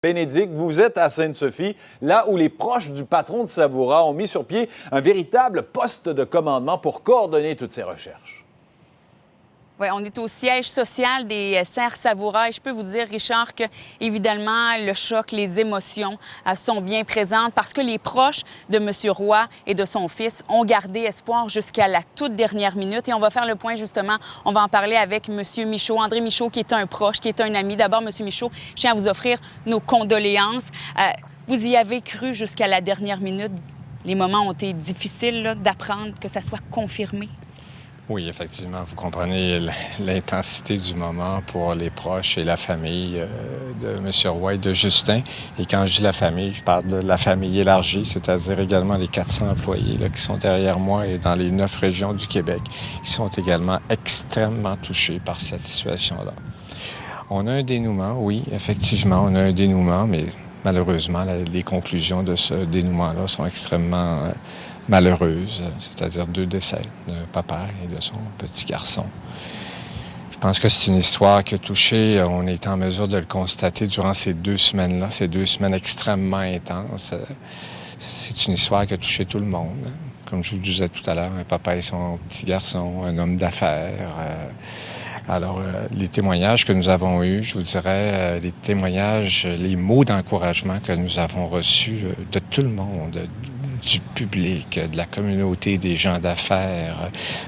Bénédicte, vous êtes à Sainte-Sophie, là où les proches du patron de Savoura ont mis sur pied un véritable poste de commandement pour coordonner toutes ces recherches. Oui, on est au siège social des Serres Savoura et je peux vous dire, Richard, que évidemment, le choc, les émotions sont bien présentes parce que les proches de M. Roy et de son fils ont gardé espoir jusqu'à la toute dernière minute. Et on va faire le point, justement, on va en parler avec M. Michaud, André Michaud, qui est un proche, qui est un ami. D'abord, M. Michaud, je tiens à vous offrir nos condoléances. Vous y avez cru jusqu'à la dernière minute. Les moments ont été difficiles d'apprendre que ça soit confirmé. Oui, effectivement, vous comprenez l'intensité du moment pour les proches et la famille de M. Roy et de Justin. Et quand je dis la famille, je parle de la famille élargie, c'est-à-dire également les 400 employés là, qui sont derrière moi et dans les 9 régions du Québec, qui sont également extrêmement touchés par cette situation-là. On a un dénouement, oui, effectivement, on a un dénouement, mais malheureusement, les conclusions de ce dénouement-là sont extrêmement malheureuses, c'est-à-dire 2 décès d'un papa et de son petit garçon. Je pense que c'est une histoire qui a touché, on est en mesure de le constater durant ces 2 semaines-là, ces 2 semaines extrêmement intenses. C'est une histoire qui a touché tout le monde. Comme je vous disais tout à l'heure, un papa et son petit garçon, un homme d'affaires. Alors, les témoignages que nous avons eus, je vous dirais, les témoignages, les mots d'encouragement que nous avons reçus de tout le monde, du public, de la communauté, des gens d'affaires,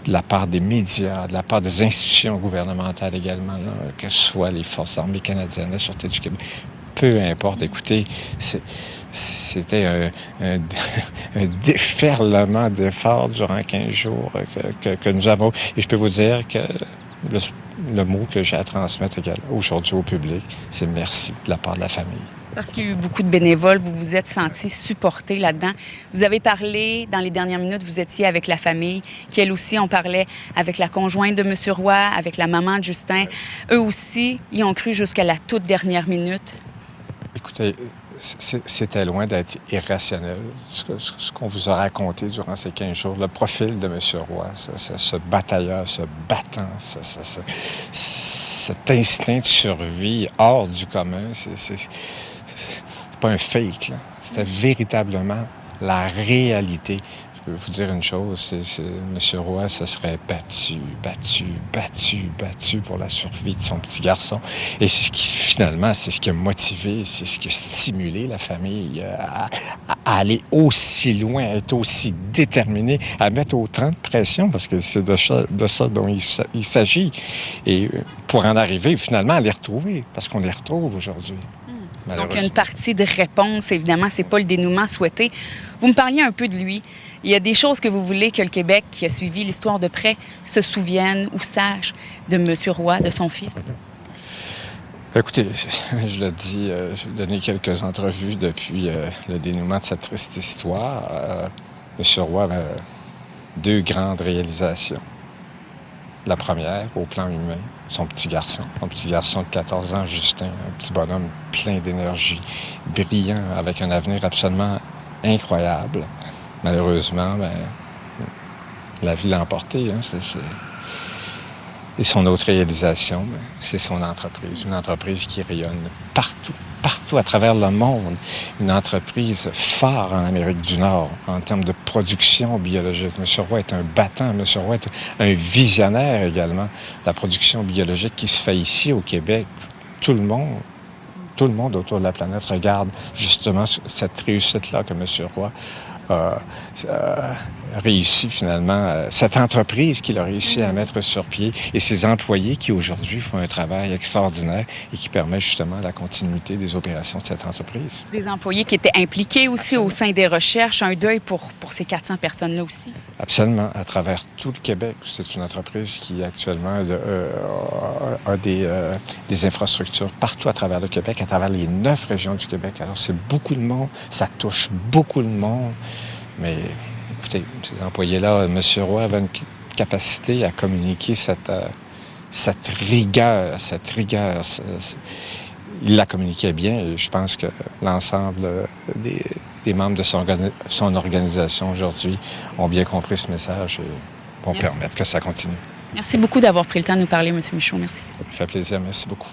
de la part des médias, de la part des institutions gouvernementales également, là, que ce soit les Forces armées canadiennes, la Sûreté du Québec, peu importe. Écoutez, c'était un déferlement d'efforts durant 15 jours que nous avons. Et je peux vous dire que le mot que j'ai à transmettre aujourd'hui au public, c'est merci de la part de la famille. Parce qu'il y a eu beaucoup de bénévoles, vous vous êtes sentis supportés là-dedans. Vous avez parlé, dans les dernières minutes, vous étiez avec la famille, qui elle aussi, on parlait avec la conjointe de M. Roy, avec la maman de Justin. Eux aussi, ils ont cru jusqu'à la toute dernière minute. Écoutez, c'était loin d'être irrationnel, ce qu'on vous a raconté durant ces 15 jours. Le profil de M. Roy, ce batailleur, ce battant, cet instinct de survie hors du commun, c'est pas un fake, là. C'était véritablement la réalité. Je peux vous dire une chose, M. Roy se serait battu pour la survie de son petit garçon. Et c'est ce qui, finalement, c'est ce qui a motivé, c'est ce qui a stimulé la famille à aller aussi loin, à être aussi déterminée, à mettre autant de pression, parce que c'est de ça dont il s'agit. Et pour en arriver, finalement, à les retrouver, parce qu'on les retrouve aujourd'hui. Donc, il y a une partie de réponse, évidemment, c'est pas le dénouement souhaité. Vous me parliez un peu de lui. Il y a des choses que vous voulez que le Québec, qui a suivi l'histoire de près, se souvienne ou sache de M. Roy, de son fils? Écoutez, je l'ai dit, j'ai donné quelques entrevues depuis le dénouement de cette triste histoire. M. Roy avait 2 grandes réalisations. La première, au plan humain, son petit garçon de 14 ans, Justin, un petit bonhomme plein d'énergie, brillant, avec un avenir absolument incroyable. Malheureusement, la vie l'a emporté. Hein, Et son autre réalisation, c'est son entreprise. Une entreprise qui rayonne partout à travers le monde. Une entreprise phare en Amérique du Nord en termes de production biologique. M. Roy est un battant. M. Roy est un visionnaire également. La production biologique qui se fait ici au Québec, tout le monde autour de la planète regarde justement cette réussite-là que M. Roy a réussi finalement, cette entreprise qu'il a réussi à mettre sur pied et ses employés qui aujourd'hui font un travail extraordinaire et qui permet justement la continuité des opérations de cette entreprise. Des employés qui étaient impliqués aussi au sein des recherches, un deuil pour ces 400 personnes-là aussi. Absolument, à travers tout le Québec. C'est une entreprise qui actuellement a des infrastructures partout à travers le Québec, à travers les 9 régions du Québec. Alors c'est beaucoup de monde, ça touche beaucoup de monde, mais écoutez, ces employés-là, M. Roy avait une capacité à communiquer cette rigueur. Il la communiquait bien et je pense que l'ensemble des membres de son organisation aujourd'hui ont bien compris ce message et vont permettre que ça continue. Merci beaucoup d'avoir pris le temps de nous parler, M. Michaud. Merci. Ça fait plaisir. Merci beaucoup.